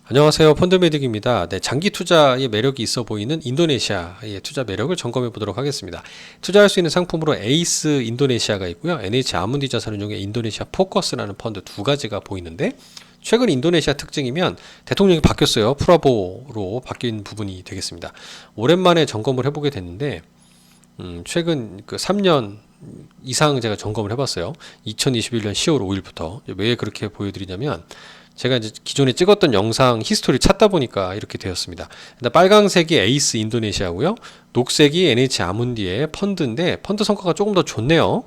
안녕하세요. 펀드메딕입니다. 네, 장기 투자의 매력이 있어 보이는 인도네시아의 투자 매력을 점검해 보도록 하겠습니다. 투자할 수 있는 상품으로 에이스 인도네시아가 있고요. NH 아문디 자산운용의 인도네시아 포커스라는 펀드 두 가지가 보이는데, 최근 인도네시아 특징이면 대통령이 바뀌었어요. 프라보로 바뀐 부분이 되겠습니다. 오랜만에 점검을 해보게 됐는데, 최근 그 3년 이상 제가 점검을 해봤어요. 2021년 10월 5일부터. 왜 그렇게 보여드리냐면, 제가 이제 기존에 찍었던 영상 히스토리 찾다 보니까 이렇게 되었습니다. 일단 빨강색이 에이스 인도네시아고요. 녹색이 NH 아문디의 펀드인데 펀드 성과가 조금 더 좋네요.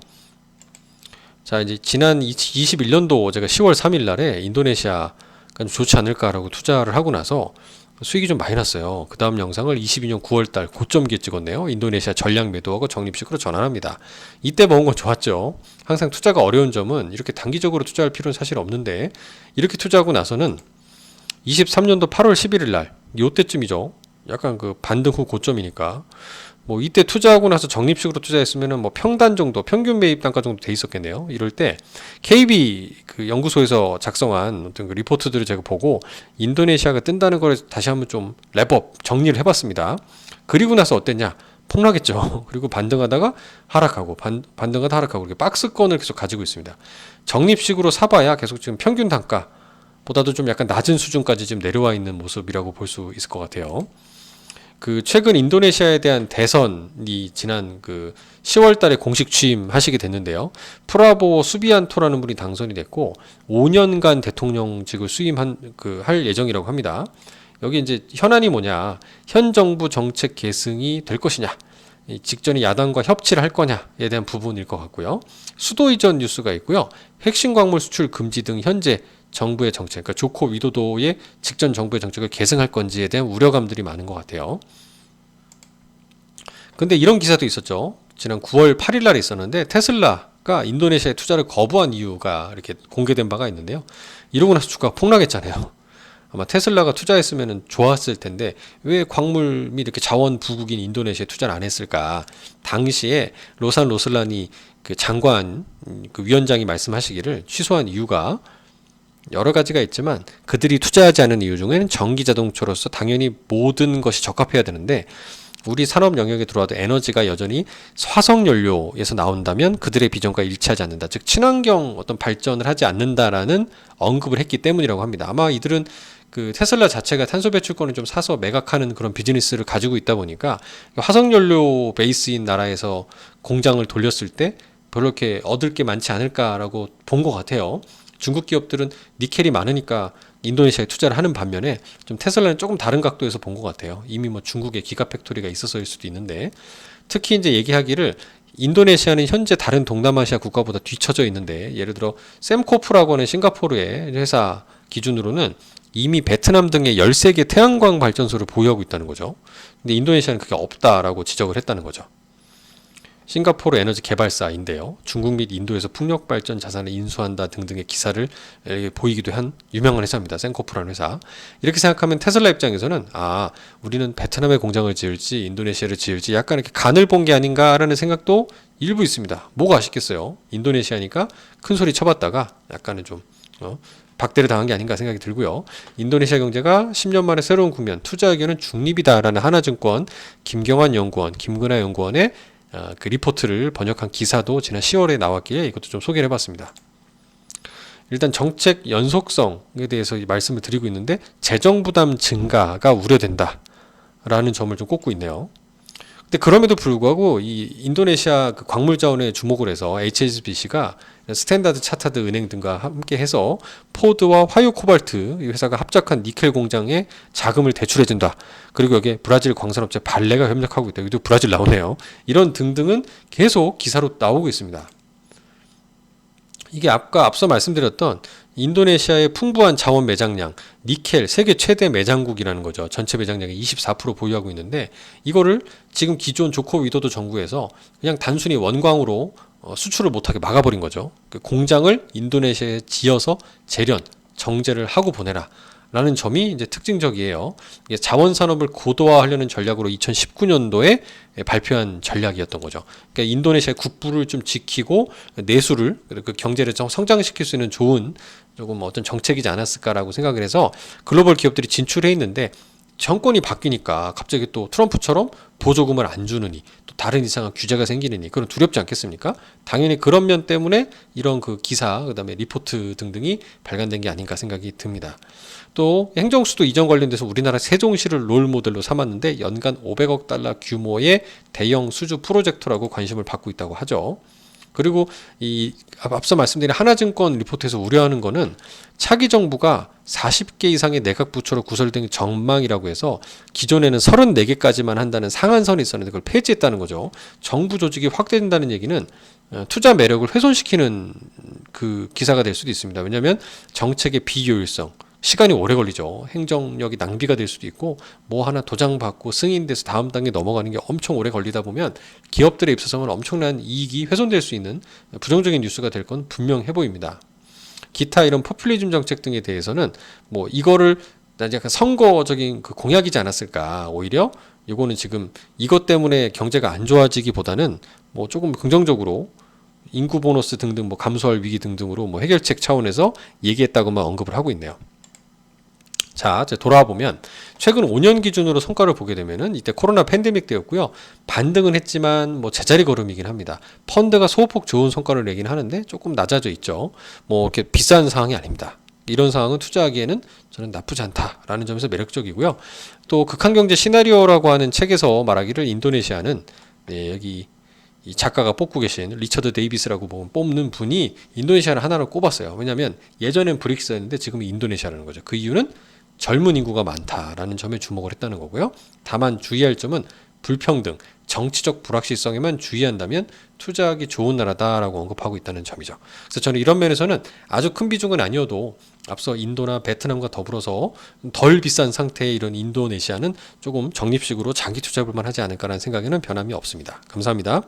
자, 이제 지난 21년도 제가 10월 3일 날에 인도네시아가 좀 좋지 않을까라고 투자를 하고 나서 수익이 좀 많이 났어요. 그 다음 영상을 22년 9월달 고점기에 찍었네요. 인도네시아 전량 매도하고 적립식으로 전환합니다. 이때 먹은 건 좋았죠. 항상 투자가 어려운 점은 이렇게 단기적으로 투자할 필요는 사실 없는데, 이렇게 투자하고 나서는 23년도 8월 11일 날 요때쯤이죠. 약간 그 반등 후 고점이니까 뭐 이때 투자하고 나서 적립식으로 투자했으면은 뭐 평단 정도, 평균 매입 단가 정도 돼 있었겠네요. 이럴 때 KB 그 연구소에서 작성한 어떤 그 리포트들을 제가 보고 인도네시아가 뜬다는 걸 다시 한번 좀 랩업 정리를 해봤습니다. 그리고 나서 어땠냐? 폭락했죠. 그리고 반등하다가 하락하고 반등하다 하락하고 이렇게 박스권을 계속 가지고 있습니다. 적립식으로 사봐야 계속 지금 평균 단가 보다도 좀 약간 낮은 수준까지 지금 내려와 있는 모습이라고 볼 수 있을 것 같아요. 그 최근 인도네시아에 대한 대선이 지난 그 10월 달에 공식 취임하시게 됐는데요. 프라보워 수비안토라는 분이 당선이 됐고 5년간 대통령직을 할 예정이라고 합니다. 여기 이제 현안이 뭐냐? 현 정부 정책 계승이 될 것이냐? 직전에 야당과 협치를 할 거냐에 대한 부분일 것 같고요. 수도 이전 뉴스가 있고요. 핵심 광물 수출 금지 등 현재 정부의 정책, 그러니까 조코 위도도의 직전 정부의 정책을 계승할 건지에 대한 우려감들이 많은 것 같아요. 근데 이런 기사도 있었죠. 지난 9월 8일 날에 있었는데 테슬라가 인도네시아에 투자를 거부한 이유가 이렇게 공개된 바가 있는데요. 이러고 나서 주가가 폭락했잖아요. 아마 테슬라가 투자했으면 좋았을 텐데 왜 광물 및 이렇게 자원 부국인 인도네시아에 투자를 안 했을까? 당시에 로산 로슬라니 그 장관 그 위원장이 말씀하시기를 취소한 이유가 여러 가지가 있지만 그들이 투자하지 않은 이유 중에는 전기 자동차로서 당연히 모든 것이 적합해야 되는데 우리 산업 영역에 들어와도 에너지가 여전히 화석 연료에서 나온다면 그들의 비전과 일치하지 않는다. 즉 친환경 어떤 발전을 하지 않는다라는 언급을 했기 때문이라고 합니다. 아마 이들은 그 테슬라 자체가 탄소 배출권을 좀 사서 매각하는 그런 비즈니스를 가지고 있다 보니까 화석 연료 베이스인 나라에서 공장을 돌렸을 때 별로 이렇게 얻을 게 많지 않을까라고 본 것 같아요. 중국 기업들은 니켈이 많으니까 인도네시아에 투자를 하는 반면에 좀 테슬라는 조금 다른 각도에서 본 것 같아요. 이미 뭐 중국에 기가팩토리가 있어서일 수도 있는데, 특히 이제 얘기하기를 인도네시아는 현재 다른 동남아시아 국가보다 뒤처져 있는데, 예를 들어 샘코프라고 하는 싱가포르의 회사 기준으로는 이미 베트남 등의 13개 태양광 발전소를 보유하고 있다는 거죠. 근데 인도네시아는 그게 없다라고 지적을 했다는 거죠. 싱가포르 에너지 개발사인데요. 중국 및 인도에서 풍력발전 자산을 인수한다 등등의 기사를 보이기도 한 유명한 회사입니다. 센코프라는 회사. 이렇게 생각하면 테슬라 입장에서는 우리는 베트남에 공장을 지을지 인도네시아를 지을지 약간 이렇게 간을 본 게 아닌가라는 생각도 일부 있습니다. 뭐가 아쉽겠어요. 인도네시아니까 큰 소리 쳐봤다가 약간은 좀 박대를 당한 게 아닌가 생각이 들고요. 인도네시아 경제가 10년 만에 새로운 국면, 투자 의견은 중립이다라는 하나증권 김경환 연구원, 김근하 연구원의 그 리포트를 번역한 기사도 지난 10월에 나왔기에 이것도 좀 소개를 해봤습니다. 일단 정책 연속성에 대해서 말씀을 드리고 있는데 재정 부담 증가가 우려된다라는 점을 좀 꼽고 있네요. 근데 그럼에도 불구하고 이 인도네시아 그 광물 자원에 주목을 해서 HSBC가 스탠다드 차타드 은행 등과 함께 해서 포드와 화유 코발트 이 회사가 합작한 니켈 공장에 자금을 대출해준다. 그리고 여기에 브라질 광산업체 발레가 협력하고 있다. 여기도 브라질 나오네요. 이런 등등은 계속 기사로 나오고 있습니다. 이게 앞서 말씀드렸던 인도네시아의 풍부한 자원 매장량, 니켈 세계 최대 매장국이라는 거죠. 전체 매장량의 24% 보유하고 있는데 이거를 지금 기존 조코 위도도 정부에서 그냥 단순히 원광으로 수출을 못하게 막아버린 거죠. 그 공장을 인도네시아에 지어서 재련, 정제를 하고 보내라 라는 점이 이제 특징적이에요. 이게 자원 산업을 고도화하려는 전략으로 2019년도에 발표한 전략이었던 거죠. 그러니까 인도네시아의 국부를 좀 지키고 내수를 그 경제를 좀 성장시킬 수 있는 좋은 조금 어떤 정책이지 않았을까라고 생각을 해서 글로벌 기업들이 진출해 있는데 정권이 바뀌니까 갑자기 또 트럼프처럼 보조금을 안 주느니 또 다른 이상한 규제가 생기느니 그건 두렵지 않겠습니까? 당연히 그런 면 때문에 이런 그 기사 그다음에 리포트 등등이 발간된 게 아닌가 생각이 듭니다. 또 행정수도 이전 관련돼서 우리나라 세종시를 롤 모델로 삼았는데 연간 500억 달러 규모의 대형 수주 프로젝트라고 관심을 받고 있다고 하죠. 그리고 이 앞서 말씀드린 하나증권 리포트에서 우려하는 거는 차기 정부가 40개 이상의 내각 부처로 구성된 전망이라고 해서 기존에는 34개까지만 한다는 상한선이 있었는데 그걸 폐지했다는 거죠. 정부 조직이 확대된다는 얘기는 투자 매력을 훼손시키는 그 기사가 될 수도 있습니다. 왜냐하면 정책의 비효율성, 시간이 오래 걸리죠. 행정력이 낭비가 될 수도 있고 뭐 하나 도장받고 승인돼서 다음 단계 넘어가는 게 엄청 오래 걸리다 보면 기업들의 입사성은 엄청난 이익이 훼손될 수 있는 부정적인 뉴스가 될 건 분명해 보입니다. 기타 이런 포퓰리즘 정책 등에 대해서는 뭐 이거를 약간 선거적인 그 공약이지 않았을까. 오히려 이거는 지금 이것 때문에 경제가 안 좋아지기보다는 뭐 조금 긍정적으로 인구 보너스 등등 뭐 감소할 위기 등등으로 뭐 해결책 차원에서 얘기했다고만 언급을 하고 있네요. 자, 이제 돌아와 보면 최근 5년 기준으로 성과를 보게 되면은 이때 코로나 팬데믹 때였고요. 반등은 했지만 뭐 제자리 걸음이긴 합니다. 펀드가 소폭 좋은 성과를 내긴 하는데 조금 낮아져 있죠. 뭐 이렇게 비싼 상황이 아닙니다. 이런 상황은 투자하기에는 저는 나쁘지 않다라는 점에서 매력적이고요. 또 극한경제 시나리오라고 하는 책에서 말하기를 인도네시아는 여기 이 작가가 뽑고 계신 리처드 데이비스라고 뽑는 분이 인도네시아를 하나로 꼽았어요. 왜냐하면 예전엔 브릭스였는데 지금은 인도네시아라는 거죠. 그 이유는 젊은 인구가 많다라는 점에 주목을 했다는 거고요. 다만 주의할 점은 불평등, 정치적 불확실성에만 주의한다면 투자하기 좋은 나라다라고 언급하고 있다는 점이죠. 그래서 저는 이런 면에서는 아주 큰 비중은 아니어도 앞서 인도나 베트남과 더불어서 덜 비싼 상태의 이런 인도네시아는 조금 적립식으로 장기 투자해볼 만하지 않을까라는 생각에는 변함이 없습니다. 감사합니다.